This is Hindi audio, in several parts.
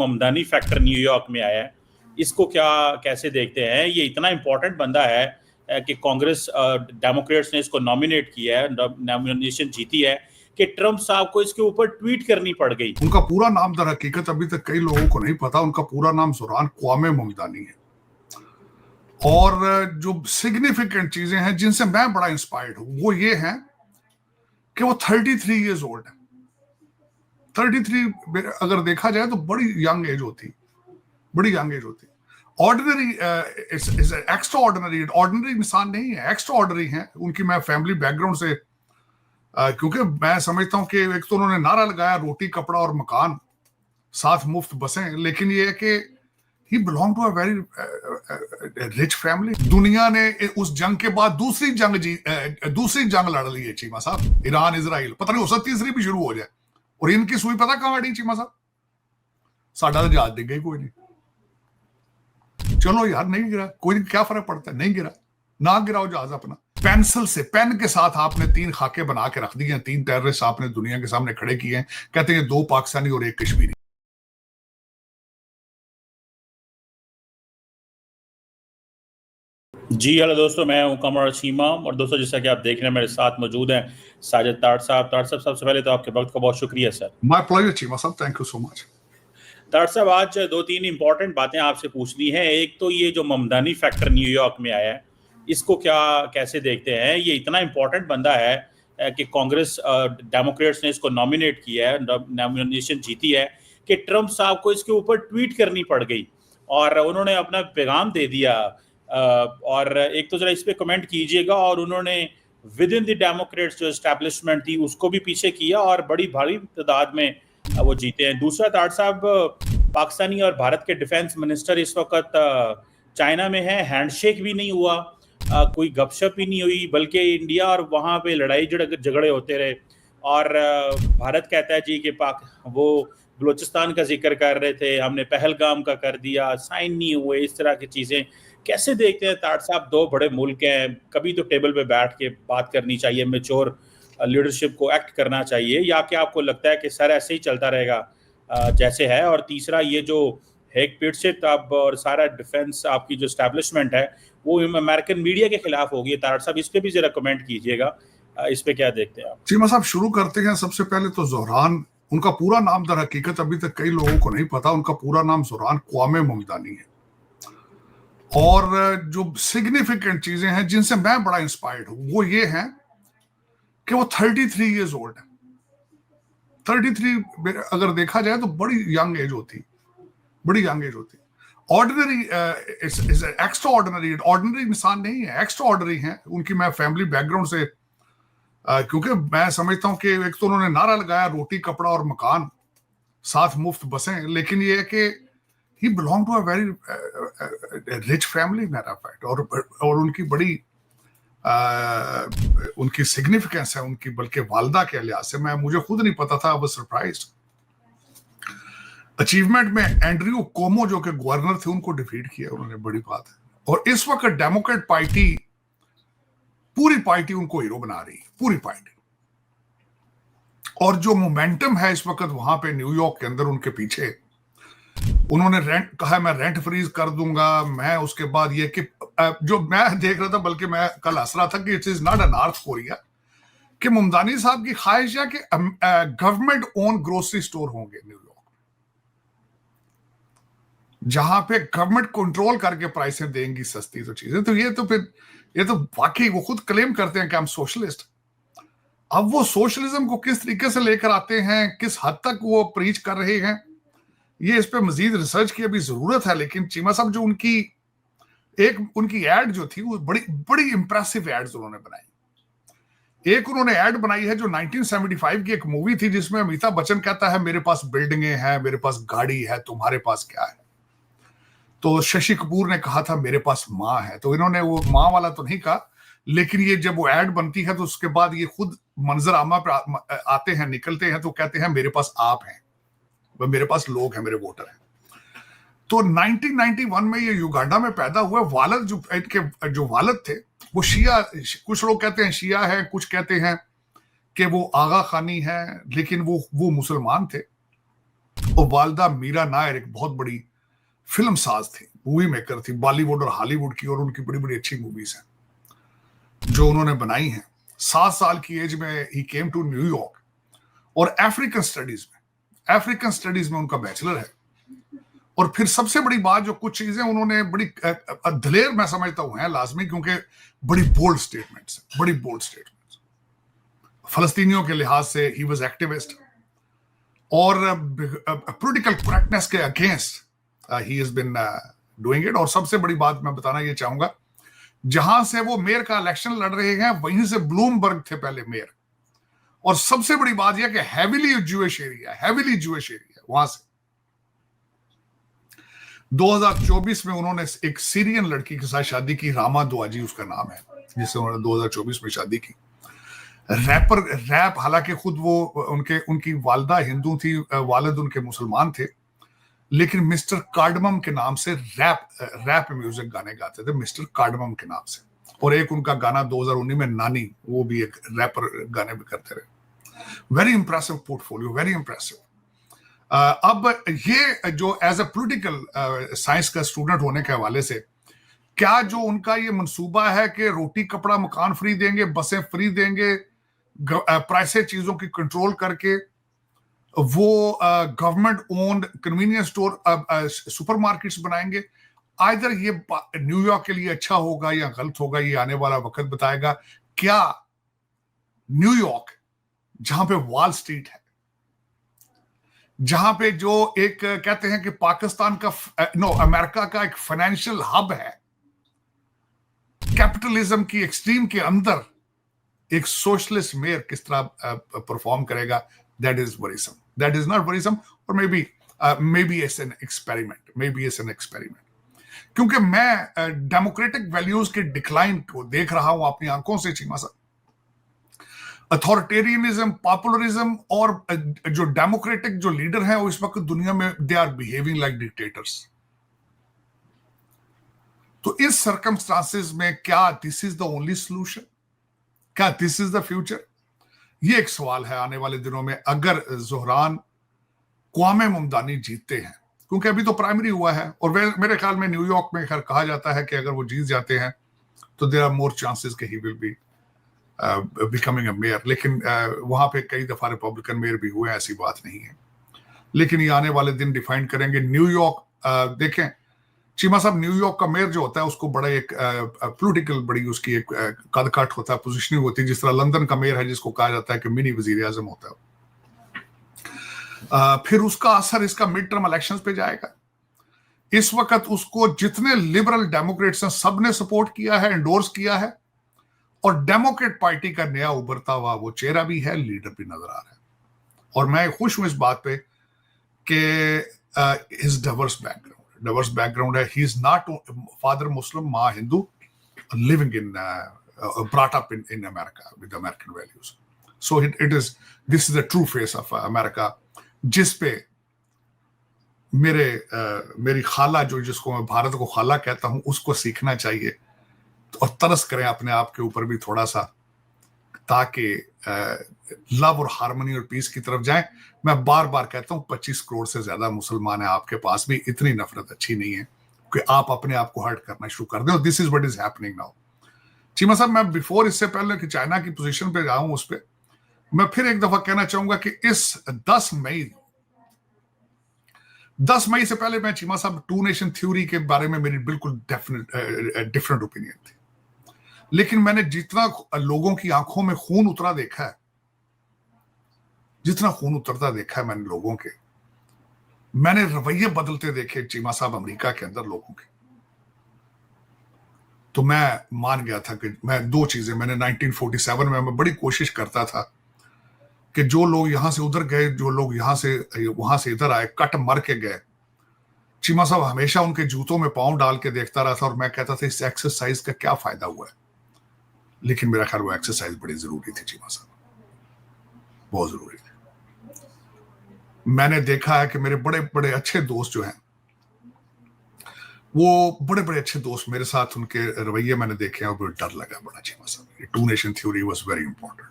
ममदानी फैक्टर न्यूयॉर्क में आया है, इसको क्या कैसे देखते हैं? ये इतना इम्पोर्टेंट बंदा है कि कांग्रेस डेमोक्रेट्स ने इसको नॉमिनेट किया है, नॉमिनेशन जीती है कि ट्रंप साहब को इसके ऊपर ट्वीट करनी पड़ गई। उनका पूरा नाम दर हकीकत अभी तक कई लोगों को नहीं पता। उनका पूरा नाम ज़ोरान क्वामे ममदानी है। और जो सिग्निफिकेंट चीजें हैं जिनसे मैं बड़ा इंस्पायर्ड हूं वो ये है कि वो 33 ईयर्स ओल्ड है। 33 अगर देखा जाए तो बड़ी यंग एज होती, बड़ी यंग एज होती। ऑर्डिनरी एक्स्ट्रा ऑर्डिनरी, ऑर्डिनरी इंसान नहीं है, एक्स्ट्रा ऑर्डिनरी है। उनकी मैं फैमिली बैकग्राउंड से क्योंकि मैं समझता हूं कि एक तो उन्होंने नारा लगाया रोटी कपड़ा और मकान साथ मुफ्त बसें, लेकिन ये है कि he belong to a very rich family. दुनिया ने उस जंग के बाद दूसरी जंग लड़ ली है चीमा साहब, ईरान इजराइल। पता नहीं हो सकता तीसरी भी शुरू हो जाए। और इनकी सुई पता कहां अड़ी चीमा साहब? साडा तो जहाज दिख गई, कोई नहीं। चलो यार नहीं गिरा, कोई नहीं, क्या फर्क पड़ता है, नहीं गिरा ना गिराओ जहाज अपना। पेंसिल से पेन के साथ आपने 3 खाके बना के रख दिए हैं, 3 टेररिस्ट आपने दुनिया के सामने खड़े किए हैं, कहते हैं 2 पाकिस्तानी और 1 कश्मीरी। जी हेलो दोस्तों, मैं हूं कमर चीमा। और दोस्तों जैसा कि आप देख रहे हैं मेरे साथ मौजूद हैं साजिद ताड़ साहब। ताड़ साहब, सबसे पहले तो आपके वक्त का बहुत शुक्रिया सर। माय प्लेजर चीमा साहब, थैंक यू सो मच। ताड़ साहब, आज 2-3 इंपॉर्टेंट बातें आपसे पूछनी है। एक तो ये जो ममदानी फैक्टर न्यूयॉर्क में आया है, इसको क्या कैसे देखते हैं? ये इतना इम्पोर्टेंट बंदा है कि कांग्रेस डेमोक्रेट्स ने इसको नॉमिनेट किया है, नॉमिनेशन जीती है कि ट्रंप साहब को इसके ऊपर ट्वीट करनी पड़ गई और उन्होंने अपना पैगाम दे दिया। और एक तो जरा इस पे कमेंट कीजिएगा। और उन्होंने विद इन द डेमोक्रेट्स जो एस्टैब्लिशमेंट थी उसको भी पीछे किया और बड़ी भारी तादाद में वो जीते हैं। दूसरा, ताड़ साहब, पाकिस्तानी और भारत के डिफेंस मिनिस्टर इस वक्त चाइना में है। हैंडशेक भी नहीं हुआ, कोई गपशप भी नहीं हुई, बल्कि इंडिया और वहाँ पे लड़ाई झगड़े होते रहे। और भारत कहता है जी कि पाक वो बलूचिस्तान का जिक्र कर रहे थे, हमने पहलगाम का कर दिया, साइन नहीं हुए, इस तरह की चीज़ें कैसे देखते हैं ताड़ साहब? 2 बड़े मुल्क हैं, कभी तो टेबल पे बैठ के बात करनी चाहिए, मैच्योर लीडरशिप को एक्ट करना चाहिए, या क्या आपको लगता है कि सर ऐसे ही चलता रहेगा जैसे है? और तीसरा, ये जो हेग पीटशिप अब और सारा डिफेंस आपकी जो एस्टैब्लिशमेंट है वो अमेरिकन मीडिया के खिलाफ होगी। ताड़ साहब, इस पे भी जरा कमेंट कीजिएगा, इस पे क्या देखते हैं आप? चीमा साहब शुरू करते हैं। सबसे पहले तो ज़ोरान, उनका पूरा नाम दर हकीकत अभी तक कई लोगों को नहीं पता। उनका पूरा नाम ज़ोरान क्वामे ममदानी है। और जो सिग्निफिकेंट चीजें हैं जिनसे मैं बड़ा इंस्पायर्ड हूं वो ये है कि वो 33 ईयर्स ओल्ड है। 33 अगर देखा जाए तो बड़ी यंग एज होती, बड़ी यंग एज होती। ऑर्डिनरी एक्स्ट्रा ऑर्डिनरी, ऑर्डिनरी इंसान नहीं है, एक्स्ट्रा ऑर्डिनरी है। उनकी मैं फैमिली बैकग्राउंड से क्योंकि मैं समझता हूं कि एक तो उन्होंने नारा लगाया रोटी कपड़ा और मकान साथ मुफ्त बसें, लेकिन ये है कि he belong to a very rich family matter of fact. और उनकी बड़ी उनकी सिग्निफिकेंस है उनकी, बल्कि वालदा के लिहाज से मुझे खुद नहीं पता था। I was surprised. अचीवमेंट में एंड्रयू कोमो जो कि गवर्नर थे उनको डिफीट किया उन्होंने, बड़ी बात है। और इस वक्त डेमोक्रेट पार्टी, पूरी पार्टी उनको हीरो बना रही है, पूरी पार्टी। और जो मोमेंटम है इस वक्त वहां पे न्यूयॉर्क के अंदर उनके पीछे, उन्होंने रेंट कहा, मैं रेंट फ्रीज कर दूंगा। मैं उसके बाद ये कि जो मैं देख रहा था, बल्कि मैं कल हंस रहा था कि it is not a north Korea, कि मुमदानी साहब की ख्वाहिश है कि गवर्नमेंट ओन ग्रोसरी स्टोर होंगे न्यूयॉर्क, जहां पे गवर्नमेंट कंट्रोल करके प्राइसें देंगी सस्ती तो चीजें। तो ये तो वाकई वो खुद क्लेम करते हैं कि हम सोशलिस्ट। अब वो सोशलिज्म को किस तरीके से लेकर आते हैं, किस हद तक वो प्रीच कर रहे हैं, ये इस पे मजीद रिसर्च की अभी जरूरत है। लेकिन चीमा साहब जो उनकी एड जो थी वो बड़ी इंप्रेसिव एड्स उन्होंने बनाई। एक उन्होंने एड बनाई है जो 1975 की एक मूवी थी जिसमें अमिताभ बच्चन कहता है मेरे पास बिल्डिंगें हैं, मेरे पास गाड़ी है, तुम्हारे पास क्या है? तो शशि कपूर ने कहा था मेरे पास माँ है। तो इन्होंने वो माँ वाला तो नहीं कहा, लेकिन ये जब वो एड बनती है तो उसके बाद ये खुद मंजर आमा पे आते हैं, निकलते हैं, तो कहते हैं मेरे पास आप हैं, मेरे पास लोग हैं, मेरे वोटर हैं। तो 1991 में ये युगांडा में पैदा हुए। वालद जो वालद थे वो शिया, कुछ लोग कहते हैं शिया है, कुछ कहते हैं कि वो आगा खानी है, लेकिन वो मुसलमान थे। और वालदा मीरा नायर एक बहुत बड़ी फिल्म साज थी, मूवी मेकर थी, बॉलीवुड और हॉलीवुड की, और उनकी बड़ी बड़ी अच्छी मूवीज हैं जो उन्होंने बनाई हैं। 7 साल की एज में ही केम टू न्यूयॉर्क, और अफ्रीकन स्टडीज में उनका बैचलर है। और फिर सबसे बड़ी बात, जो कुछ चीजें उन्होंने बड़ी दलेर मैं समझता हूं है लाजमी, क्योंकि बड़ी बोल्ड स्टेटमेंट्स फलस्तीनियों के लिहाज से ही वाज एक्टिविस्ट, और पॉलिटिकल करेक्टनेस के अगेंस्ट ही हैज बीन डूइंग इट। और सबसे बड़ी बात मैं बताना ये चाहूंगा, जहां से वो मेयर का इलेक्शन लड़ रहे हैं वहीं से ब्लूमबर्ग थे पहले मेयर, और सबसे बड़ी बात यह कि हैविली जूइश एरिया वहां से 2024 में उन्होंने एक सीरियन लड़की के साथ शादी की, रामा दुआजी उसका नाम है, जिससे उन्होंने 2024 में शादी की। रैप, हालांकि खुद वो उनकी वालदा हिंदू थी, वालिद उनके मुसलमान थे, लेकिन मिस्टर कार्डमम के नाम से रैप म्यूजिक गाने गाते थे, मिस्टर कार्डमम के नाम से। और एक उनका गाना 2019 में नानी, वो भी एक रैपर गाने भी करते रहे। Very impressive portfolio, very impressive. अब ये जो एज ए पॉलिटिकल साइंस का स्टूडेंट होने के हवाले से, क्या जो उनका ये मंसूबा है कि रोटी कपड़ा मकान फ्री देंगे, बसें फ्री देंगे, प्राइसें चीजों की कंट्रोल करके, वो government owned convenience store supermarkets बनाएंगे, आइदर ये न्यूयॉर्क के लिए अच्छा होगा या गलत होगा, ये आने वाला वक्त बताएगा। क्या न्यूयॉर्क, जहां पे वॉल स्ट्रीट है, जहां पे जो एक कहते हैं कि पाकिस्तान का अमेरिका का एक फाइनेंशियल हब है, कैपिटलिज्म की एक्सट्रीम के अंदर एक सोशलिस्ट मेयर किस तरह परफॉर्म करेगा, that is worrisome, that is not worrisome, और maybe it's an experiment, क्योंकि मैं डेमोक्रेटिक वैल्यूज के डिक्लाइन को देख रहा हूं अपनी आंखों से चीमा साहब। अथॉरिटेरियनिज्म, पॉपुलरिज्म, और जो डेमोक्रेटिक जो लीडर हैं वो इस वक्त दुनिया में they are behaving like dictators. तो इस सर्कमस्टांसेस में क्या this is the only solution, क्या दिस इज द फ्यूचर? ये एक सवाल है आने वाले दिनों में, अगर ज़ोहरान क्वामे ममदानी जीतते हैं, क्योंकि अभी तो प्राइमरी हुआ है, और मेरे ख्याल में न्यूयॉर्क में खैर कहा जाता है कि अगर वो जीत जाते हैं तो देयर आर मोर चांसेस कि he will be becoming a mayor. लेकिन वहां पे कई दफा रिपब्लिकन मेयर भी हुए, ऐसी बात नहीं है। लेकिन ये आने वाले दिन डिफाइन करेंगे। न्यूयॉर्क देखें चीमा साहब, न्यूयॉर्क का मेयर जो होता है उसको बड़ा एक पॉलिटिकल बड़ी उसकी एक कद काट होता है, पोजीशनिंग होती है, जिस तरह लंदन का मेयर है जिसको कहा जाता है कि मिनी वजीर आजम होता है। फिर उसका असर इसका मिड टर्म इलेक्शंस पे जाएगा। इस वक्त उसको जितने लिबरल डेमोक्रेट्स हैं सब ने सपोर्ट किया है, एंडोर्स किया है, और डेमोक्रेट पार्टी का नया उभरता हुआ वो चेहरा भी है, लीडर भी नजर आ रहा है। और मैं खुश हूं इस बात पे कि हिज डाइवर्स बैकग्राउंड है। ही इज नॉट फादर मुस्लिम, माँ Hindu, living in brought up in America with American values. So this is the true face of America, जिस पे मेरी खाला, जो जिसको मैं भारत को खाला कहता हूं, उसको सीखना चाहिए और तरस करें अपने आप के ऊपर भी थोड़ा सा, ताकि लव और हार्मनी और पीस की तरफ जाएं। मैं बार बार कहता हूं 25 करोड़ से ज्यादा मुसलमान है आपके पास भी, इतनी नफरत अच्छी नहीं है कि आप अपने आप को हर्ट करना शुरू कर दें। और this is what is happening now. Cheema साहब, मैं बिफोर, इससे पहले कि चाइना की पोजीशन पे जाऊं उस पे, मैं फिर एक दफा कहना चाहूंगा कि इस 10 मई से पहले मैं चीमा साहब टू नेशन थ्योरी के बारे में मेरी बिल्कुल डिफरेंट ओपिनियन थी। लेकिन मैंने जितना लोगों की आंखों में खून उतरा देखा है, जितना खून उतरता देखा है मैंने लोगों के, मैंने रवैये बदलते देखे चीमा साहब अमेरिका के अंदर लोगों के, तो मैं मान गया था कि मैं दो चीजें, मैंने 1947 में मैं बड़ी कोशिश करता था कि जो लोग यहां से उधर गए, जो लोग यहां से वहां से इधर आए, कट मर के गए, चीमा साहब हमेशा उनके जूतों में पांव डाल के देखता रहा था, और मैं कहता था इस एक्सरसाइज का क्या फायदा हुआ है। लेकिन मेरा ख्याल वो एक्सरसाइज बड़ी जरूरी थी चीमा साहब, बहुत जरूरी थी। मैंने देखा है कि मेरे बड़े बड़े अच्छे दोस्त जो हैं, वो बड़े बड़े अच्छे दोस्त मेरे साथ, उनके रवैये मैंने देखे हैं और मुझे डर लगा बड़ा चीमा साहब। Two nation theory was very important,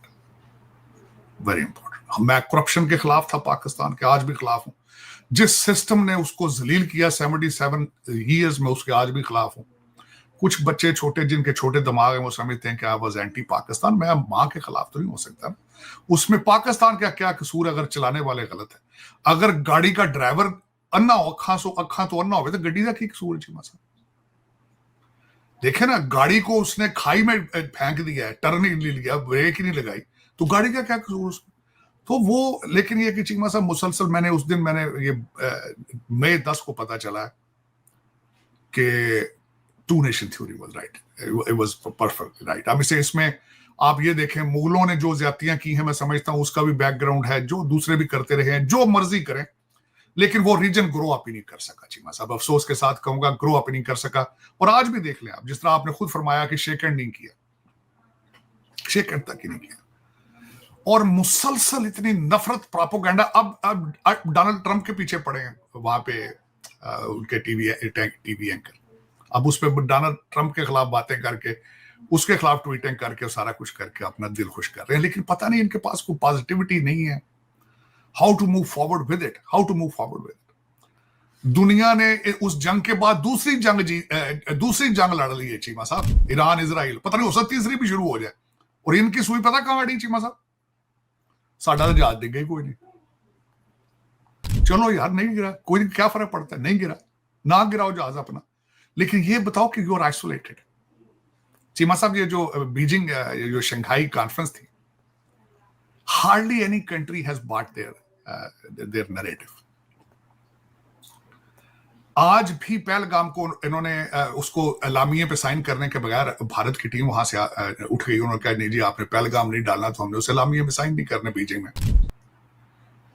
very important. मैं करप्शन के खिलाफ था पाकिस्तान के, आज भी खिलाफ हूं, जिस सिस्टम ने उसको जलील किया 77 ईयर्स में, उसके आज भी खिलाफ हूं। कुछ बच्चे छोटे जिनके छोटे दिमाग हैं वो समझते हैं कि आई वाज एंटी पाकिस्तान। मैं मां के खिलाफ तो नहीं हो सकता, उसमें पाकिस्तान का क्या कसूर अगर चलाने वाले गलत है? अगर गाड़ी का ड्राइवर अन्ना हो, अखा तो अन्ना हो, तो गड्डी का की कसूर है चीमा साहब? देखे ना, गाड़ी को उसने खाई में फेंक दिया है, टर्न ही नहीं लिया, ब्रेक ही नहीं लगाई, तो गाड़ी का क्या कसूर उसमें? तो वो, लेकिन ये कि चीमा साहब मुसलसल मैंने उस दिन ये मई 10 को पता चला कि two nation theory was right, it was perfect right. अब इसमें आप ये देखें, मुगलों ने जो ज्यादतियां की हैं, मैं समझता हूं उसका भी बैकग्राउंड है, जो दूसरे भी करते रहे हैं, जो मर्जी करें, लेकिन वो रीजन ग्रो अप ही नहीं कर सका चीमा साहब। अफसोस के साथ कहूंगा, ग्रो अप नहीं कर सका। और आज भी देख लें आप, जिस तरह आपने खुद फरमाया कि शेक हैंड नहीं किया, शेक हैंड तक ही नहीं किया, और मुसलसल इतनी नफरत, प्रोपेगेंडा। अब डोनाल्ड ट्रंप के पीछे पड़े हैं वहां पे उनके टीवी एंकर। अब उस पर डोनाल्ड ट्रंप के खिलाफ बातें करके, उसके खिलाफ ट्वीटिंग करके, सारा कुछ करके अपना दिल खुश कर रहे हैं, लेकिन पता नहीं इनके पास कोई पॉजिटिविटी नहीं है। How to move forward with it, how to move forward with it. दुनिया ने उस जंग के बाद दूसरी जंग लड़ ली है चीमा साहब, ईरान इजराइल, पता नहीं हो सकता तीसरी भी शुरू हो जाए। और इनकी सुई पता कहां अड़ी चीमा साहब? साडा जहाज दिख गई, कोई नहीं। चलो यार, नहीं गिरा, कोई नहीं, क्या फर्क पड़ता है, नहीं गिरा, ना गिराओ जहाज अपना, लेकिन ये बताओ कि यू आर आइसोलेटेड। चीमा साहब, ये जो बीजिंग, जो शंघाई कॉन्फ्रेंस थी, hardly any country has bot there narrative. आज भी पहलगाम को इन्होंने उसको लामिये पे साइन करने के बगैर भारत की टीम वहां से उठ गई। उन्होंने कहा नहीं जी, आपने पहलगाम नहीं डालना, तो हमने उसे लामिये में साइन नहीं करने बीजिंग में।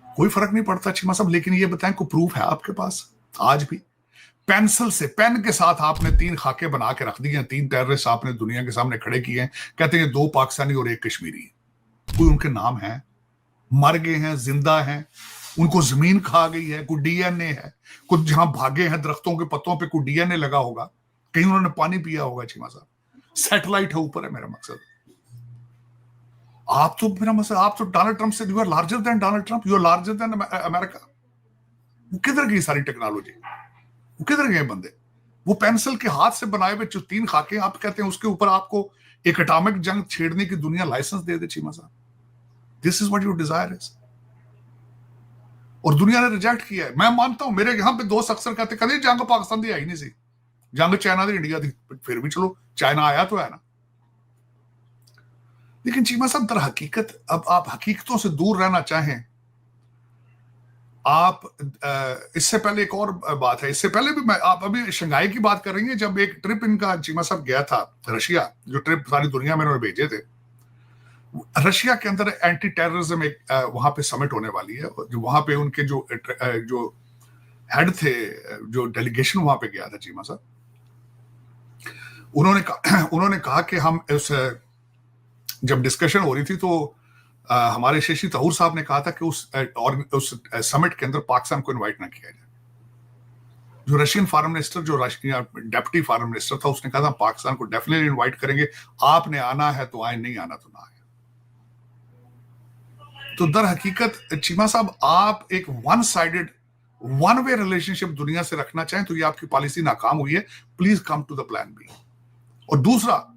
कोई फर्क नहीं पड़ता चीमा साहब, लेकिन ये बताएं कोई प्रूफ है आपके पास? आज भी पेंसिल से, पेन के साथ आपने 3 खाके बना के रख दिए हैं, 3 टेररिस्ट आपने दुनिया के सामने खड़े किए हैं, कहते हैं 2 पाकिस्तानी और 1 कश्मीरी। कोई उनके नाम है? मर गए हैं, जिंदा हैं, उनको जमीन खा गई है, कोई डीएनए है, कुछ जहां भागे हैं दरख्तों के पत्तों पे कोई डीएनए लगा होगा, कहीं उन्होंने पानी पिया होगा चीमा साहब। सैटेलाइट है ऊपर, है मेरा मकसद। आप तो, मेरा मकसद, आप तो डोनाल्ड ट्रंप से, you are larger than Donald Trump, you are larger than America. वो किधर गई सारी टेक्नोलॉजी? वो किधर गए बंदे? वो पेंसिल के हाथ से बनाए हुए जो 3 खाके आप कहते हैं, उसके ऊपर आपको एक एटॉमिक जंग छेड़ने की दुनिया लाइसेंस दे दे चीमा साहब। This is what your desire is. और दुनिया ने रिजेक्ट किया है। मैं मानता हूं, मेरे यहां पे दोस्त अक्सर कहते कभी जंग पाकिस्तान दी आई नहीं सी, जंग चाइना दी, इंडिया दी, फिर भी चलो चाइना आया तो है ना। लेकिन चीमा साहब, दर हकीकत, अब आप हकीकतों से दूर रहना चाहें, आप इससे पहले एक और बात है, इससे पहले भी आप अभी शंघाई की बात कर रही हैं, जब एक ट्रिप इनका चीमा साहब गया था रशिया, जो ट्रिप सारी दुनिया में उन्होंने भेजे थे, रशिया के अंदर एंटी टेररिज्म एक वहां पे समिट होने वाली है, जो वहां पे उनके जो हेड थे, जो डेलीगेशन वहां पे गया था चीमा साहब, उन्होंने कहा कि हम जब डिस्कशन हो रही थी तो हमारे शशि तहूर साहब ने कहा था कि उस समिट के अंदर पाकिस्तान को इनवाइट ना किया जाए। जो रशियन फॉरेन मिनिस्टर, जो डेप्यूटी फॉरेन मिनिस्टर था, उसने कहा था पाकिस्तान को डेफिनेटली इनवाइट करेंगे, आपने आना है तो आए, नहीं आना तो ना आए। तो दर हकीकत चीमा साहब, आप एक one sided, one way relationship दुनिया से रखना चाहें तो ये आपकी पॉलिसी नाकाम हुई है। Please come to the plan B. और दूसरा,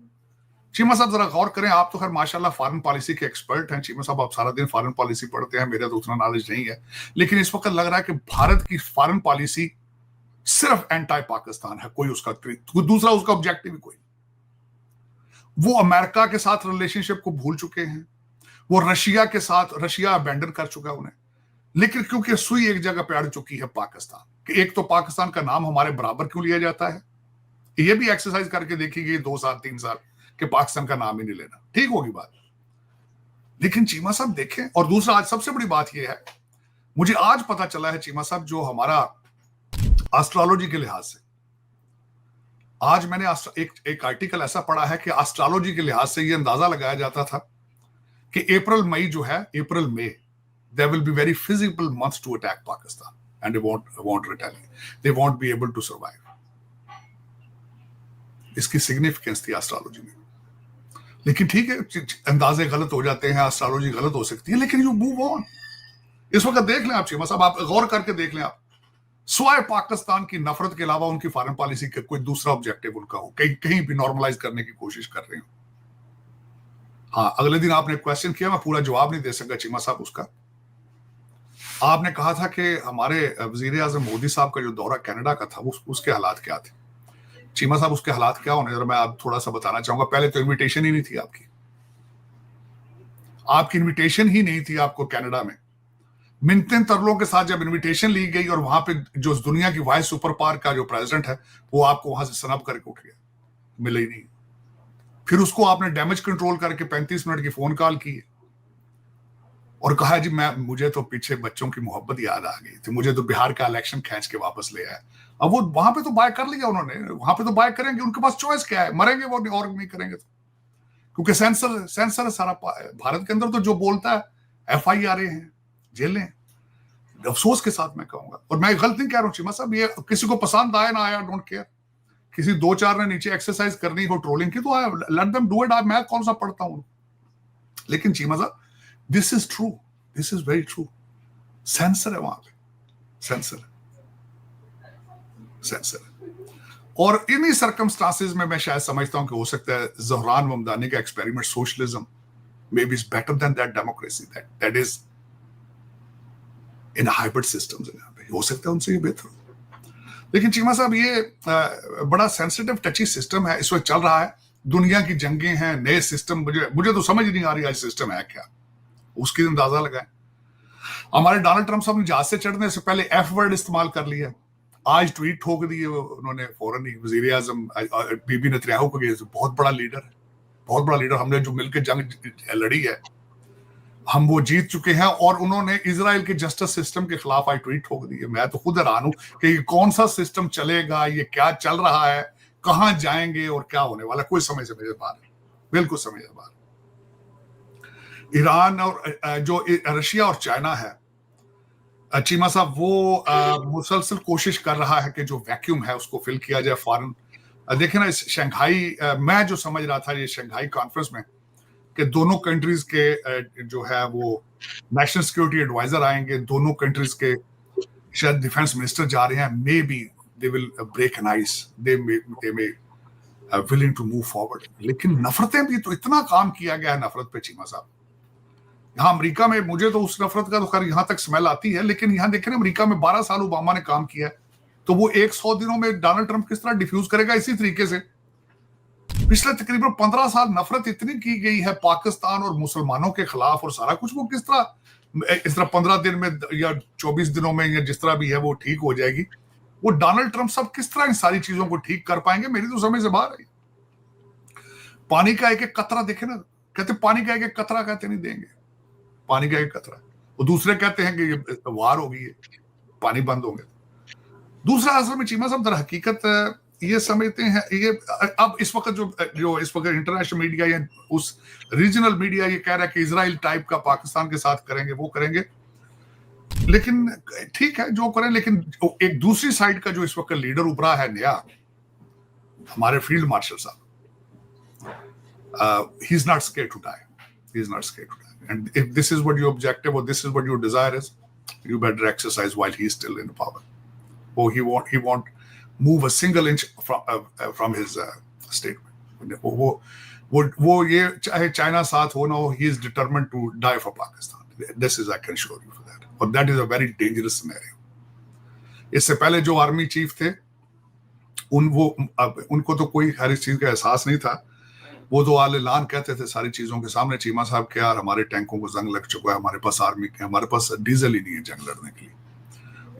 चीमा साहब जरा गौर करें, आप तो खैर माशाल्लाह फॉरेन पॉलिसी के एक्सपर्ट हैं चीमा साहब, आप सारा दिन फॉरेन पॉलिसी पढ़ते हैं, मेरा तो उतना नॉलेज नहीं है, लेकिन इस वक्त लग रहा है कि भारत की फॉरेन पॉलिसी सिर्फ एंटी पाकिस्तान है, कोई उसका दूसरा उसका ऑब्जेक्टिव ही कोई। वो अमेरिका के साथ रिलेशनशिप को भूल चुके हैं, वो रशिया के साथ, रशिया अबैंडन कर चुका है उन्हें, लेकिन क्योंकि सुई एक जगह पे अड़ चुकी है पाकिस्तान, कि एक तो पाकिस्तान का नाम हमारे बराबर क्यों लिया जाता है, ये भी एक्सरसाइज करके देखिए 2 साल 3 साल कि पाकिस्तान का नाम ही नहीं लेना, ठीक होगी बात। लेकिन चीमा साहब देखें, और दूसरा आज सबसे बड़ी बात यह है, मुझे आज पता चला है चीमा साहब, जो हमारा एस्ट्रोलॉजी के लिहाज से, आज मैंने एक आर्टिकल ऐसा पढ़ा है कि एस्ट्रोलॉजी के लिहाज से यह अंदाजा लगाया जाता था कि अप्रैल मई जो है, अप्रैल मई, there will be very feasible months to attack Pakistan and they won't retaliate, they won't be able to survive. इसकी सिग्निफिकेंस थी एस्ट्रोलॉजी में। लेकिन ठीक है, अंदाजे गलत हो जाते हैं, एस्ट्रोलॉजी गलत हो सकती है, लेकिन यू मूव ऑन। इस वक्त देख लें आप चीमा साहब, आप गौर करके देख लें, आप स्वाय पाकिस्तान की नफरत के अलावा उनकी फॉरेन पॉलिसी का कोई दूसरा ऑब्जेक्टिव उनका हो, कहीं भी नॉर्मलाइज करने की कोशिश कर रहे हो। हाँ, अगले दिन आपने क्वेश्चन किया, मैं पूरा जवाब नहीं दे सका चीमा साहब उसका। आपने कहा था कि हमारे वजीर आजम मोदी साहब का जो दौरा कनाडा का था उसके हालात क्या थे। चीमा साहब उसके हालात क्या होने, मैं आप थोड़ा सा बताना चाहूंगा। पहले तो इनविटेशन ही नहीं थी आपकी इनविटेशन ही नहीं थी आपको कनाडा में। मिन्नतें तरलों के साथ जब इनविटेशन ली गई और वहां पे जो दुनिया की वाइस सुपर पावर का जो प्रेसिडेंट है वो आपको वहां से स्नब करके उठ गया, मिले ही नहीं। फिर उसको आपने डैमेज कंट्रोल करके 35 मिनट की फोन कॉल की और कहा जी मुझे तो पीछे बच्चों की मोहब्बत याद आ गई थी, मुझे तो बिहार का इलेक्शन खींच के वापस ले आया। अब वो वहां पे तो बाय कर लिया उन्होंने, वहां पे तो बाय करेंगे, उनके पास चॉइस क्या है, मरेंगे वो और नहीं करेंगे तो, क्योंकि सेंसर है सारा भारत के अंदर। तो जो बोलता है FIR हैं, जेलें। अफसोस के साथ मैं कहूंगा, और मैं गलत नहीं कह रहा हूँ चीमा साहब, ये किसी को पसंद आया ना आया, डोंट केयर। किसी 2-4 ने नीचे एक्सरसाइज करनी हो ट्रोलिंग की तो लेट देम डू इट, मैं कौन सा पढ़ता हूं। लेकिन चीमा साहब this is true, this is very true. Sensor है वहां पे, सेंसर। और इन्हीं सर्कमस्टांसेस में मैं शायद समझता हूं कि हो सकता है ज़हरान ममदानी का experiment socialism may be is better than that democracy that is in hybrid systems. हो सकता है उनसे ये बेहतर हो। लेकिन चीमा साहब ये बड़ा सेंसिटिव टची सिस्टम है, इस वक्त चल रहा है, दुनिया की जंगें हैं, नए सिस्टम, मुझे तो समझ नहीं आ रही आज सिस्टम है क्या, उसकी अंदाजा लगाएं। हमारे डोनाल्ड ट्रंप साहब ने जहाज से चढ़ने से पहले F वर्ड इस्तेमाल कर लिया, आज ट्वीट ठोक दिए उन्होंने फौरन ही। वजीर आजम बीबी नेतन्याहू को, बहुत बड़ा लीडर है, बहुत बड़ा लीडर, हमने जो मिलकर जंग लड़ी है हम वो जीत चुके हैं, और उन्होंने इजराइल के जस्टिस सिस्टम के खिलाफ आज ट्वीट ठोक दिए। मैं तो खुद हैरान हूं कि ये कौन सा सिस्टम चलेगा, ये क्या चल रहा है, कहां जाएंगे और क्या होने वाला, कोई समझ से मेरे बाहर है, बिल्कुल समझ से बाहर। ईरान और जो रशिया और चाइना है चीमा साहब, वो मुसलसल कोशिश कर रहा है कि जो वैक्यूम है उसको फिल किया जाए फॉरेन। देखे ना, इस शंघाई मैं जो समझ रहा था ये शंघाई कॉन्फ्रेंस में कि दोनों कंट्रीज के जो है वो नेशनल सिक्योरिटी एडवाइजर आएंगे, दोनों कंट्रीज के शायद डिफेंस मिनिस्टर जा रहे हैं, maybe they will break an ice, they may willing to move forward. लेकिन नफरतें भी तो, इतना काम किया गया है नफरत पे चीमा साहब। यहाँ अमेरिका में मुझे तो उस नफरत का तो खैर यहाँ तक स्मेल आती है, लेकिन यहाँ देखें ना, अमेरिका में 12 साल ओबामा ने काम किया है, तो वो 100 दिनों में डोनाल्ड ट्रंप किस तरह डिफ्यूज करेगा, इसी तरीके से। पिछले तकरीबन 15 साल नफरत इतनी की गई है पाकिस्तान और मुसलमानों के खिलाफ और सारा कुछ, वो किस तरह इस तरह 15 दिन में या 24 दिनों में या जिस तरह भी है वो ठीक हो जाएगी। वो डोनाल्ड ट्रंप साहब किस तरह इन सारी चीजों को ठीक कर पाएंगे, मेरी तो समझ से बाहर है। पानी का एक एक कतरा देखे ना, कहते पानी का एक एक कतरा कहते नहीं देंगे, पानी का एक कतरा। वो दूसरे कहते हैं कि ये वार होगी, पानी बंद होंगे। दूसरा असल में चीमा साहब दर हकीकत ये समझते हैं, ये अब इस वक्त जो इस वक्त इंटरनेशनल मीडिया या उस रीजनल मीडिया ये कह रहा है कि इजराइल टाइप का पाकिस्तान के साथ करेंगे, वो करेंगे, लेकिन ठीक है जो करें। लेकिन एक दूसरी साइड का जो इस वक्त लीडर उभरा है नया, हमारे फील्ड मार्शल साहब, he is not scared to die, he is not scared to die. And if this is what your objective or this is what your desire is, you better exercise while he is still in power. Oh, he won't move a single inch from his statement. वो ये चाहे चाइना साथ हो ना हो, he is determined to die for Pakistan. This is, I can assure you for that. But that is a very dangerous scenario. इससे पहले जो आर्मी चीफ थे उनको तो कोई हर चीज का एहसास नहीं था। वो तो आल-ए-लान कहते थे सारी चीजों के सामने, चीमा साहब के यार हमारे टैंकों को जंग लग चुका है, हमारे पास आर्मी के, हमारे पास डीजल ही नहीं है जंग लड़ने के लिए।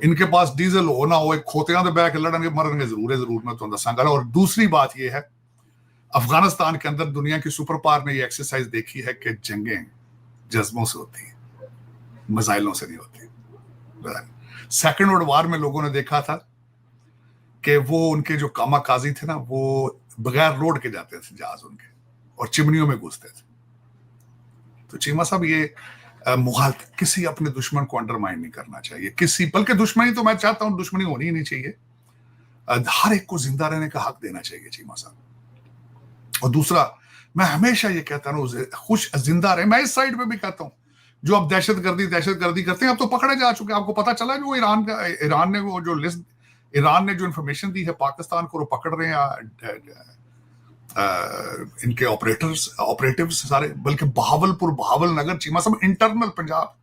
इनके पास डीजल हो ना हो, एक खोतियां तो बैठ के लड़ेंगे मरेंगे जरूर मैं तो दसांगा। और दूसरी बात ये है, अफगानिस्तान के अंदर दुनिया की सुपर पावर ने ये एक्सरसाइज देखी है कि जंगें जज्बों से होती है, मिसाइलों से नहीं होती। सेकेंड वर्ल्ड वॉर में लोगों ने देखा था कि वो उनके जो कामाकाजी थे ना, वो बगैर रोड के जाते थे जहाज उनके, और चिमनियों में घुसते थे। तो चीमा साहब ये मुखालफ, किसी अपने दुश्मन को अंडरमाइन नहीं करना चाहिए, किसी, बल्कि दुश्मनी तो मैं चाहता हूं दुश्मनी होनी ही नहीं चाहिए, हर एक को जिंदा रहने का हक देना चाहिए चीमा साहब। और दूसरा, मैं हमेशा ये कहता हूं खुश जिंदा रहे, मैं इस साइड पे भी कहता हूं जो अब दहशतगर्दी करते हैं, अब तो पकड़े जा चुके हैं। आपको पता चला जो ईरान ने वो जो लिस्ट, ईरान ने जो इन्फॉर्मेशन दी है पाकिस्तान को, वो पकड़ रहे हैं इनके ऑपरेटिव्स सारे, बल्कि बहावल नगर, चीमा सब इंटरनल पंजाब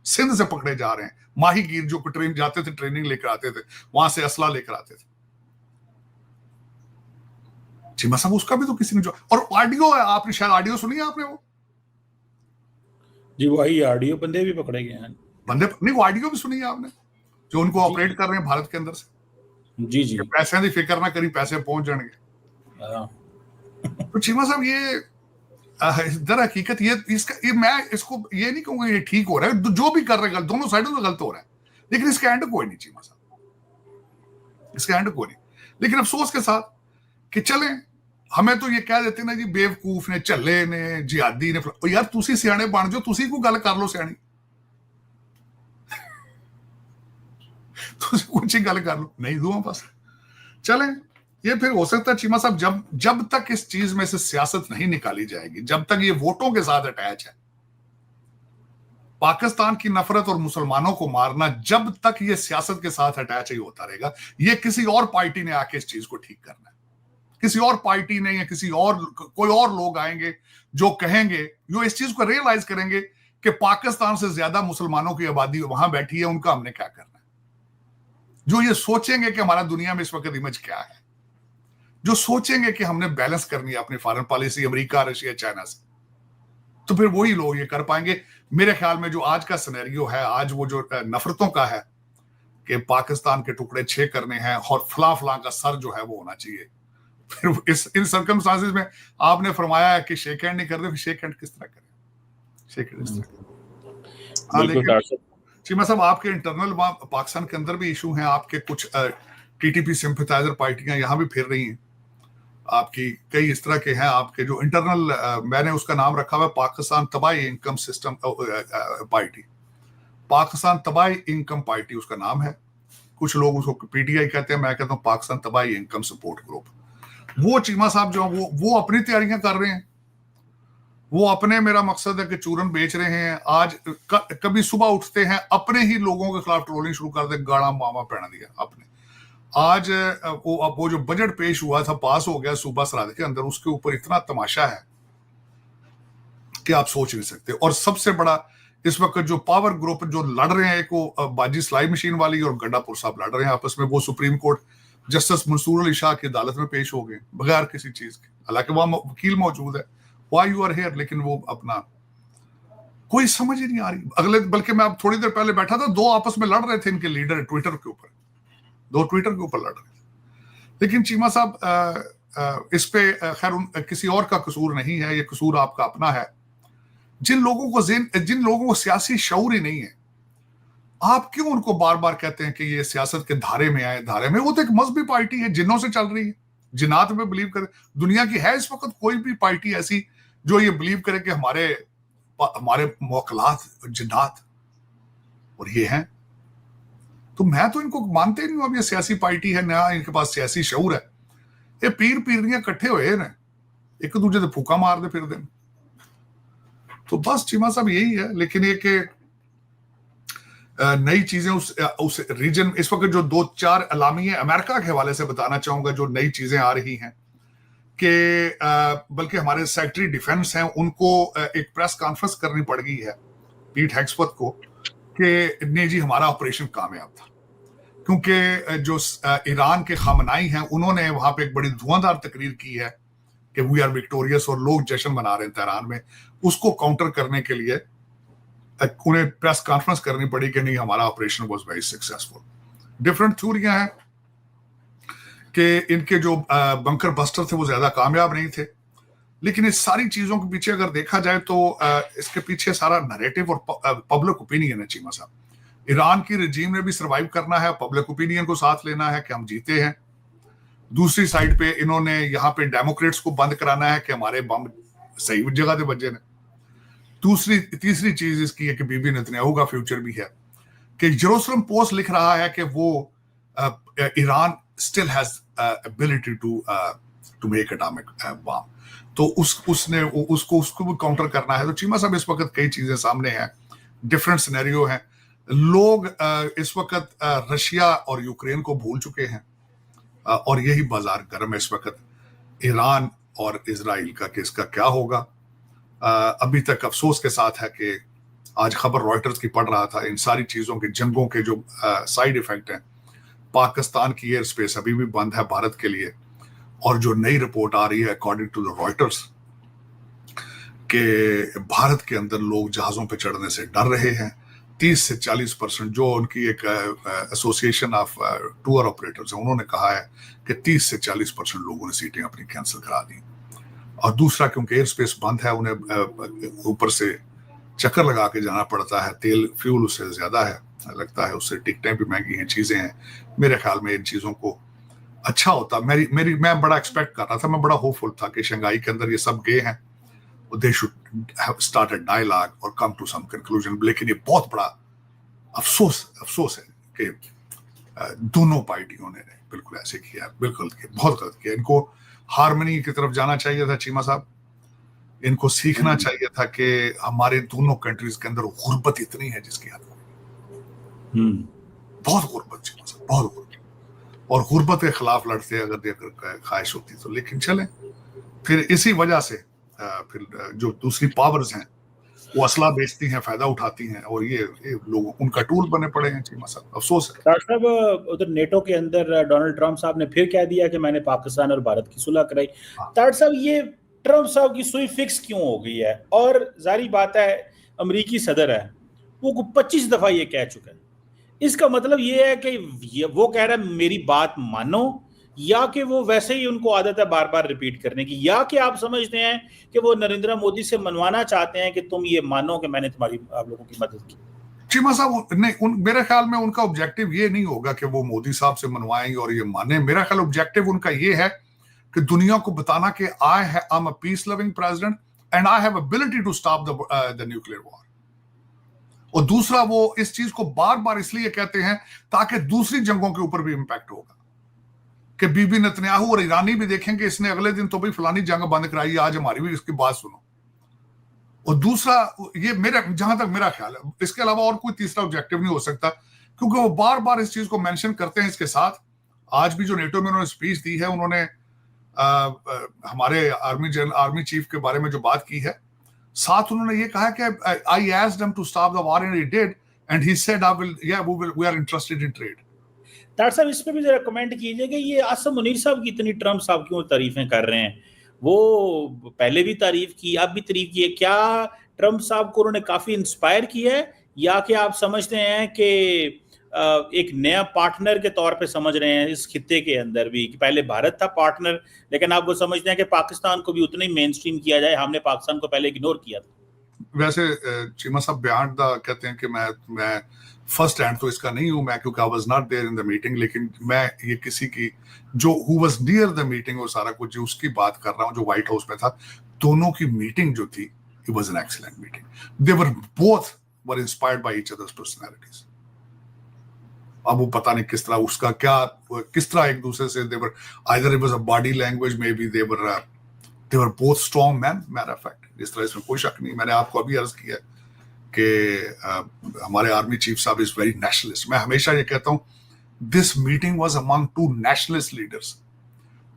सिंध से पकड़े जा रहे हैं। माहीगीर जो ट्रेन जाते थे, ट्रेनिंग लेकर आते थे, वहां से असला लेकर आते थे। चीमा साहब उसका भी तो किसी ने जो, और ऑडियो है, आपने शायद ऑडियो सुनी है आपने? वो जी वही ऑडियो बंदे भी पकड़े गए हैं। बंदे नहीं, वो ऑडियो भी सुनी है आपने, जो उनको ऑपरेट कर रहे हैं भारत के अंदर से? जी जी, पैसे की फिक्र ना करी, पैसे पहुंच जाएंगे। तो चीमा साहब ये दर हकीकत ये मैं इसको ये नहीं कहूंगा ये ठीक हो रहा है, जो भी कर रहे हैं दोनों साइडों से गलत हो रहा है, लेकिन इसका एंड कोई नहीं चीमा साहब, इसका एंड कोई नहीं। लेकिन अफसोस के साथ कि चले, हमें तो ये कह देते ना जी बेवकूफ ने, झल्ले ने, जिहादी ने, यार तुसी सियाने बन जाओ, तुसी को गल कर लो सियानी, तुसी कुछ ही गल कर लो, नहीं दुआ बस चले। ये फिर हो सकता है चीमा साहब, जब तक इस चीज में से सियासत नहीं निकाली जाएगी, जब तक ये वोटों के साथ अटैच है, पाकिस्तान की नफरत और मुसलमानों को मारना, जब तक ये सियासत के साथ अटैच ही होता रहेगा, ये किसी और पार्टी ने आके इस चीज को ठीक करना है। किसी और पार्टी ने या कोई और लोग आएंगे जो कहेंगे, जो इस चीज को रियलाइज करेंगे कि पाकिस्तान से ज्यादा मुसलमानों की आबादी वहां बैठी है, उनका हमने क्या करना है। जो ये सोचेंगे कि हमारा दुनिया में इस वक्त इमेज क्या है, जो सोचेंगे कि हमने बैलेंस करनी है अपनी foreign policy America, Russia, China से, तो फिर वही लोग ये कर पाएंगे। मेरे ख्याल में जो आज का सिनेरियो है, आज वो जो नफरतों का है कि पाकिस्तान के टुकड़े 6 करने हैं और फला का सर जो है वो होना चाहिए, फिर इन सर्कमस्टांसेस में आपने फरमाया है कि शेक हैंड नहीं करते, फिर शेक हैंड किस तरह करें? शेक हैंड इस तरह। हाँ, लेकिन चीमा साहब आपके इंटरनल पाकिस्तान के अंदर भी इशू हैं, आपके कुछ टीटीपी सिंपथाइजर पार्टियां यहां भी फिर रही हैं, आपकी कई इस तरह के हैं आपके जो इंटरनल, मैंने उसका नाम रखा हुआ पाकिस्तान तबाही इनकम सिस्टम पार्टी, पाकिस्तान तबाही इनकम पार्टी उसका नाम है। कुछ लोग उसको पीटीआई कहते हैं, मैं कहता हूँ पाकिस्तान तबाही इनकम सपोर्ट ग्रुप। वो चीमा साहब जो वो अपनी तैयारियां कर रहे हैं, वो अपने, मेरा मकसद है कि चूरन बेच रहे हैं। आज कभी सुबह उठते हैं अपने ही लोगों के खिलाफ ट्रोलिंग शुरू कर दे, गाड़ा मामा पहना दिया अपने। आज वो जो बजट पेश हुआ था, पास हो गया सूबा सराद के अंदर, उसके ऊपर इतना तमाशा है कि आप सोच नहीं सकते। और सबसे बड़ा इस वक्त जो पावर ग्रुप जो लड़ रहे हैं, एक वो बाजी सिलाई मशीन वाली और गंडापुर साहब लड़ रहे हैं आपस में, वो supreme court justice Mansoor Ali Shah की अदालत में पेश हो गए बगैर किसी चीज के, हालांकि वहां वकील मौजूद है, व्हाई यू आर हियर, लेकिन वो अपना कोई समझ ही नहीं आ रही। अगले, बल्कि मैं अब थोड़ी देर पहले बैठा था, 2 आपस में लड़ रहे थे इनके लीडर ट्विटर के ऊपर, 2 ट्विटर के ऊपर लड़ रहे थे। लेकिन चीमा साहब इस पे खैर किसी और का कसूर नहीं है, ये कसूर आपका अपना है। जिन लोगों को सियासी शऊर ही नहीं है, आप क्यों उनको बार बार कहते हैं कि ये सियासत के धारे में आए? धारे में वो तो एक मजहबी पार्टी है, जिन्नों से चल रही है, जिन्नात में बिलीव करे। दुनिया की है इस वक्त कोई भी पार्टी ऐसी जो ये बिलीव करे कि हमारे मौकलात जिन्नात और ये हैं? तो मैं तो इनको मानते नहीं हूं। अब ये सियासी पार्टी है, नया इनके पास सियासी शऊर है, ये पीरियां इकट्ठे हुए ना, एक दूसरे से फूका मार दे फिर दिन। तो बस चीमा साहब यही है। लेकिन ये कि नई चीजें उस रीजन, इस वक्त जो 2-4 अलामियां अमेरिका के हवाले से बताना चाहूंगा, जो नई चीजें आ रही हैं कि बल्कि हमारे सेक्रेटरी डिफेंस हैं, उनको एक प्रेस कॉन्फ्रेंस करनी पड़ गई है पीट हेग्सवर्थ को कि नहीं जी हमारा ऑपरेशन कामयाब था, क्योंकि जो ईरान के खामनाई हैं उन्होंने वहां पे एक बड़ी धुआंधार तकरीर की है कि वी आर विक्टोरियस और लोग जश्न मना रहे हैं तेहरान में। उसको काउंटर करने के लिए उन्हें प्रेस कॉन्फ्रेंस करनी पड़ी कि नहीं हमारा operation was very successful. Different थ्योरियां हैं कि इनके जो बंकर बस्टर थे वो ज्यादा कामयाब नहीं थे, लेकिन इस सारी चीजों के पीछे अगर देखा जाए तो इसके पीछे सारा नैरेटिव और पब्लिक ओपिनियन है चीमा साहब। ईरान की रजीम ने भी सर्वाइव करना है, पब्लिक ओपिनियन को साथ लेना है कि हम जीते हैं। दूसरी साइड पे इन्होंने यहाँ पे डेमोक्रेट्स को बंद कराना है कि हमारे बम सही जगह पे बजे ने। तीसरी चीज इसकी है कि बीबी नेतन्याहू का फ्यूचर भी है कि जेरूसलम पोस्ट लिख रहा है कि वो Iran still has ability to make atomic bomb, तो उसको भी काउंटर करना है। तो चीमा साहब इस वक्त कई चीजें सामने हैं डिफरेंट सिनेरियो है। लोग इस वक्त रशिया और यूक्रेन को भूल चुके हैं, और यही बाजार गर्म है इस वक्त। ईरान और इजराइल का केस का क्या होगा? अभी तक अफसोस के साथ है कि आज खबर रॉयटर्स की पढ़ रहा था, इन सारी चीजों के जंगों के जो साइड इफेक्ट हैं, पाकिस्तान की एयर स्पेस अभी भी बंद है भारत के लिए। और जो नई रिपोर्ट आ रही है अकॉर्डिंग टू द रॉयटर्स कि भारत के अंदर लोग जहाजों पे चढ़ने से डर रहे हैं। 30 से 40% जो उनकी एक एसोसिएशन ऑफ टूर ऑपरेटर्स है, उन्होंने कहा है कि 30 से 40% लोगों ने सीटें अपनी कैंसिल करा दी। और दूसरा, क्योंकि एयर स्पेस बंद है, उन्हें ऊपर से चक्कर लगा के जाना पड़ता है, तेल फ्यूल उससे ज्यादा है लगता है, उससे टिकटें भी महंगी हैं, चीजें हैं। मेरे ख्याल में इन चीजों को अच्छा होता, मैं बड़ा एक्सपेक्ट कर रहा था, मैं बड़ा होपफुल था कि शंघाई के अंदर ये सब गए हैं, they should have start a dialogue और कम टू सम कंक्लूजन। लेकिन ये बहुत बड़ा अफसोस है कि दोनों पार्टियों ने बिल्कुल ऐसे किया, बिल्कुल बहुत गलत किया। इनको हार्मनी की तरफ जाना चाहिए था चीमा साहब, इनको सीखना चाहिए था कि हमारे दोनों कंट्रीज के अंदर गुर्बत इतनी है जिसकी हद बहुत गुर्बत चीमा साहब, बहुत गुर्बत, और गुर्बत के खिलाफ लड़ते अगर ख्वाहिश होती तो। लेकिन चले, फिर इसी वजह से फिर जो दूसरी पावर्स हैं वो असला बेचती हैं, फायदा उठाती हैं, और ये लोग उनका टूल बने पड़े हैं चीमा साहब। अफसोस है। डॉक्टर साहब, उधर नेटो के अंदर डोनाल्ड ट्रंप साहब ने फिर कह दिया कि मैंने पाकिस्तान और भारत की सुलह कराई। डॉक्टर साहब, ये ट्रंप साहब की सुई फिक्स क्यों हो गई है? और जारी बात है, अमेरिकी सदर है, वो 25 दफा ये कह चुका है। इसका मतलब ये है कि वो कह रहा है मेरी बात मानो, या कि वो वैसे ही उनको आदत है बार बार रिपीट करने की, या कि आप समझते हैं कि वो नरेंद्र मोदी से मनवाना चाहते हैं कि तुम ये मानो कि मैंने आप लोगों की मदद की? चीमा साहब, मेरे ख्याल में उनका ऑब्जेक्टिव ये नहीं होगा कि वो मोदी साहब से मनवाएं और ये माने। मेरा ख्याल ऑब्जेक्टिव उनका ये है कि दुनिया को बताना कि I am a peace loving president and I have ability to stop the nuclear war. और दूसरा, वो इस चीज को बार बार इसलिए कहते हैं ताकि दूसरी जंगों के ऊपर भी इंपैक्ट होगा, कि बीबी नेतन्याहू और ईरानी भी देखेंगे इसने अगले दिन तो भाई फलानी जंग बंद कराई, आज हमारी भी इसकी बात सुनो। और दूसरा, ये जहां तक मेरा ख्याल है, इसके अलावा और कोई तीसरा ऑब्जेक्टिव नहीं हो सकता, क्योंकि वो बार बार इस चीज को मेंशन करते हैं। इसके साथ आज भी जो नेटो में उन्होंने स्पीच दी है, उन्होंने हमारे आर्मी चीफ के बारे में जो बात की है, साथ उन्होंने ये कहा कि I asked him to stop the war and he did, and he said we are interested in trade. Doctor साहब, इस पे भी जरा कमेंट कीजिए कि ये आसम मुनीर साहब की इतनी ट्रंप साहब क्यों तारीफें कर रहे हैं? वो पहले भी तारीफ की, अब भी तारीफ की है। क्या ट्रंप साहब को उन्होंने काफी इंस्पायर किया है, या कि आप समझते हैं कि एक नया पार्टनर के तौर पे समझ रहे हैं इस खित्ते के अंदर भी, कि पहले भारत था पार्टनर, लेकिन आप वो समझते हैं कि पाकिस्तान को भी उतना ही मेन स्ट्रीम किया जाए, हमने पाकिस्तान को पहले इग्नोर किया था? वैसे चीमा साहब बियॉन्ड द कहते हैं कि मैं फर्स्ट हैंड तो इसका नहीं हूं मैं, क्योंकि I was not there in the meeting, लेकिन मैं ये किसी की जो who was near the meeting और सारा कुछ जो उसकी बात कर रहा हूं, जो व्हाइट हाउस में था। दोनों की मीटिंग जो थी, it was an excellent meeting. They were both were inspired by each others personalities. अब वो पता नहीं किस तरह उसका किस तरह एक दूसरे से they were either it was a body language, maybe they were both strong man. Matter of fact इस तरह इसमें कोई शक नहीं। मैंने आपको अभी अर्ज किया कि हमारे आर्मी चीफ साहब इज वेरी नेशनलिस्ट। मैं हमेशा ये कहता हूं, this meeting was among two nationalist leaders,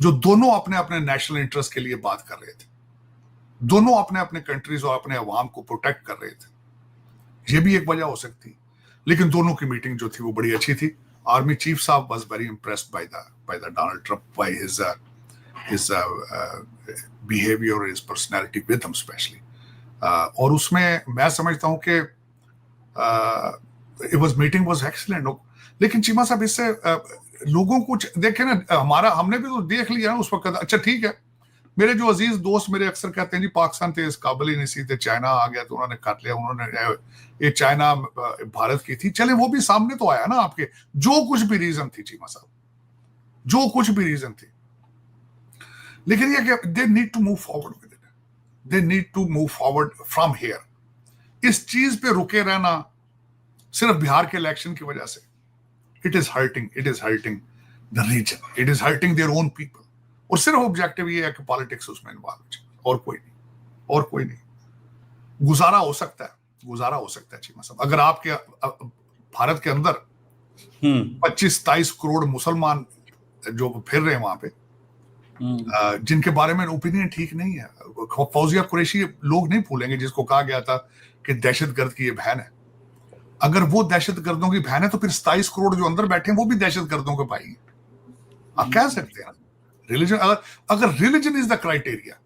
जो दोनों अपने अपने नेशनल इंटरेस्ट के लिए बात कर रहे थे, दोनों अपने अपने कंट्रीज और अपने अवाम को प्रोटेक्ट कर रहे थे। ये भी एक वजह हो सकती, लेकिन दोनों की मीटिंग जो थी वो बड़ी अच्छी थी। आर्मी चीफ साहब was very impressed by the Donald Trump, by his behavior, his personality with him especially. और उसमें मैं समझता हूं कि मीटिंग वाज एक्सीलेंट। लेकिन चीमा साहब, इससे लोगों को देखे ना, हमने भी तो देख लिया ना उस वक्त। अच्छा ठीक है, मेरे जो अजीज दोस्त मेरे अक्सर कहते हैं जी पाकिस्तान थे इस काबिल ही नहीं थे, चाइना आ गया तो उन्होंने काट लिया, उन्होंने ये चाइना भारत की थी। चले, वो भी सामने तो आया ना आपके, जो कुछ भी रीजन थी चीमा साहब, जो कुछ भी रीजन थी। लेकिन ये कि they need to move forward with it, they need to move forward from here. इस चीज पे रुके रहना सिर्फ बिहार के इलेक्शन की वजह से, it is hurting the region, it is hurting their own people. और सिर्फ ऑब्जेक्टिव ये है कि पॉलिटिक्स उसमें इन्वॉल्व, और कोई नहीं, और कोई नहीं। गुजारा हो सकता है, गुजारा हो सकता है चीमा साहब। अगर आपके भारत के अंदर 25-27 करोड़ मुसलमान जो फिर रहे हैं वहां पे, जिनके बारे में ओपिनियन ठीक नहीं है। फौजिया कुरैशी लोग नहीं भूलेंगे जिसको कहा गया था कि दहशतगर्द की ये बहन है। अगर वो दहशतगर्दों की बहन है तो फिर 27 करोड़ जो अंदर बैठे हैं वो भी दहशतगर्दों के भाई हैं। आप कह सकते हैं रिलीजन, अगर religion is the criteria,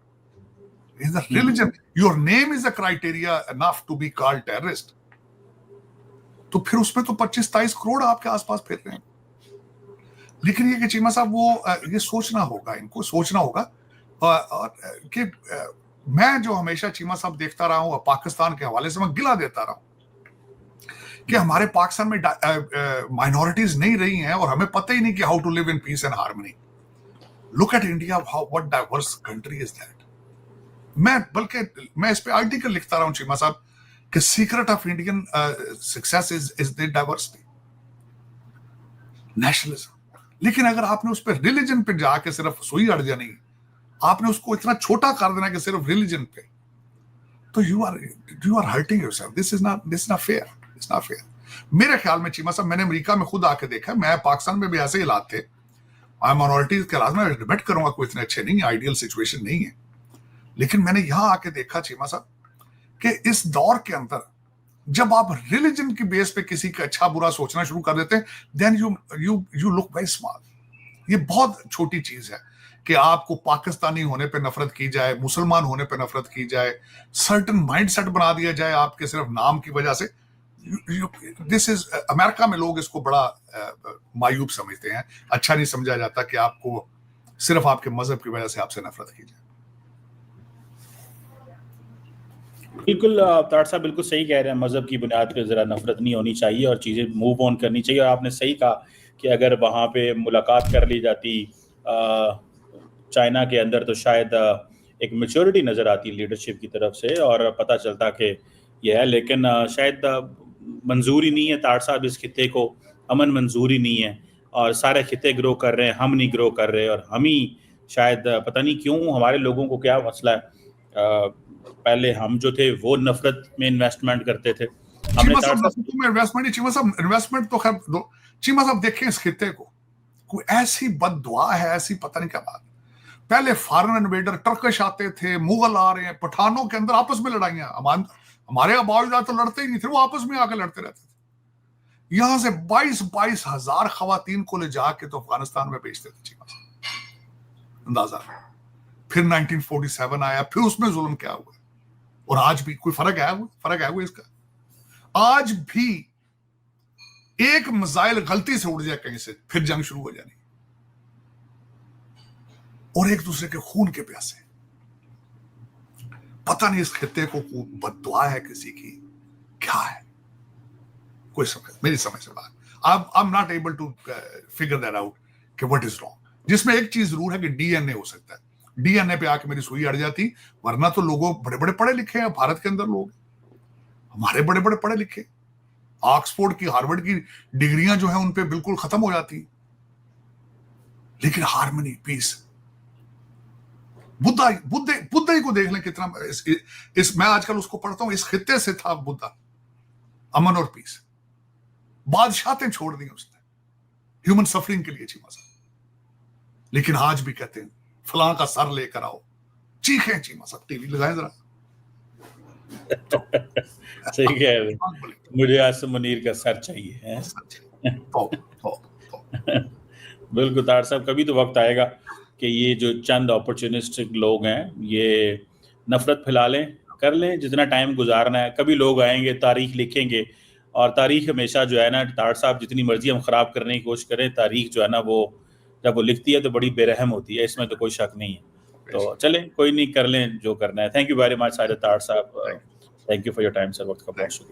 is the religion, your name is the criteria enough to be called terrorist, तो फिर उसमें तो 25-27 करोड़ आपके आसपास फिर रहे हैं। लेकिन ये कि चीमा साहब वो ये सोचना होगा, इनको सोचना होगा कि मैं जो हमेशा चीमा साहब देखता रहा हूँ पाकिस्तान के हवाले से, मैं गिला देता रहा हूँ कि हमारे पाकिस्तान में माइनॉरिटीज नहीं रही हैं और हमें पता ही नहीं कि how to live in peace and harmony. Look at India, what diverse country is that. मैं इस पे आर्टिकल लिखता रहा हूं चीमा साहब कि secret of Indian success is the diversity, nationalism. लेकिन अगर आपने उस पर रिलीजन पे जाके सिर्फ सुई अड़ जानी, आपने उसको इतना छोटा कर देना कि सिर्फ रिलीजन पे, तो you are hurting yourself. This is not fair, it's not fair. मेरे ख्याल में चीमा साहब, मैंने अमेरिका में खुद आके देखा, मैं पाकिस्तान में भी ऐसे ही हालात थे, माइनॉरिटीज के लाज में डिबेट करूंगा, कोई इतने अच्छे नहीं, आइडियल सिचुएशन नहीं है। लेकिन मैंने यहां आके देखा चीमा साहब कि इस दौर के अंदर जब आप रिलीजन की बेस पे किसी का अच्छा बुरा सोचना शुरू कर देते हैं, then you look very small. ये बहुत छोटी चीज है कि आपको पाकिस्तानी होने पे नफरत की जाए, मुसलमान होने पे नफरत की जाए, सर्टन माइंडसेट बना दिया जाए आपके सिर्फ नाम की वजह से। दिस इज अमेरिका में लोग इसको बड़ा मायूब समझते हैं, अच्छा नहीं समझा जाता कि आपको सिर्फ आपके मजहब की वजह से आपसे नफरत की जाए। बिल्कुल ताड़ साहब बिल्कुल सही कह रहे हैं, मजहब की बुनियाद पे जरा नफरत नहीं होनी चाहिए और चीज़ें मूव ऑन करनी चाहिए। और आपने सही कहा कि अगर वहाँ पे मुलाकात कर ली जाती चाइना के अंदर, तो शायद एक मैच्योरिटी नज़र आती लीडरशिप की तरफ से और पता चलता कि यह है। लेकिन शायद मंजूरी नहीं है ताड़ साहब, इस खिते को अमन मंजूरी नहीं है और सारे खिते ग्रो कर रहे हैं, हम नहीं ग्रो कर रहे। और हम ही शायद पता नहीं क्यों, हमारे लोगों को क्या मसला है, पहले हम जो थे वो नफरत में इन्वेस्टमेंट करते थे। हमने इन्वेस्टमेंट तो खैर चीमा साहब देखें इस खिते को, कोई ऐसी बददुआ है, ऐसी पता नहीं क्या बात। पहले फॉरेन इन्वेडर टर्किश आते थे, मुगल आ रहे हैं, पठानों के अंदर आपस में लड़ाइयां, हमारे अबाउजाद तो लड़ते ही नहीं थे, वो आपस में आकर लड़ते रहते थे। यहां से 22 हजार खवातीन को ले जाके तो अफगानिस्तान में बेचते थे चीमा साहब, अंदाजा। फिर 1947 आया, फिर उसमें जुल्म क्या हुआ, और आज भी कोई फर्क है इसका। आज भी एक मिसाइल गलती से उड़ जाए कहीं से, फिर जंग शुरू हो जानी, और एक दूसरे के खून के प्यासे। पता नहीं इस खिते को बद्दुआ है किसी की, क्या है, कोई समझ, मेरी समझ से बाहर। I am not able to figure that out कि व्हाट इज रॉन्ग। जिसमें एक चीज जरूर है कि डीएनए हो सकता है, डीएनए पे आके मेरी सुई अड़ जाती, वरना तो लोगों बड़े बड़े पढ़े लिखे हैं भारत के अंदर, लोग हमारे बड़े बड़े पढ़े लिखे, ऑक्सफोर्ड की, हार्वर्ड की डिग्रियां जो है उन पे बिल्कुल खत्म हो जाती। लेकिन हार्मनी, पीस, बुद्धा ही को देख लें कितना मैं आजकल उसको पढ़ता हूं, इस खित्ते से था बुद्धा, अमन और पीस। बादशाहतें छोड़ दी उसने ह्यूमन सफरिंग के लिए चीमा साहब। लेकिन आज भी कहते हैं फलां का सर लेकर आओ, चीखें चीमा साहब, टीवी लगाएं जरा। सही कह रहे हैं, मुझे आसम मुनीर का सर चाहिए है। बिल्कुल ताड़ साहब, कभी तो वक्त आएगा कि ये जो चंद अपॉर्चुनिस्टिक लोग हैं ये नफरत फैला लें, कर लें जितना टाइम गुजारना है। कभी लोग आएंगे, तारीख लिखेंगे, और तारीख हमेशा जो है ना ताड़ साहब, जितनी मर्जी हम खराब करने की कोशिश करें, तारीख जो है ना वो जब वो लिखती है तो बड़ी बेरहम होती है, इसमें तो कोई शक नहीं है। तो चलें, कोई नहीं, कर लें जो करना है। Thank you very much Sajid ताड़ साहब, thank you for your time sir, वक्त का बहुत शुक्रिया।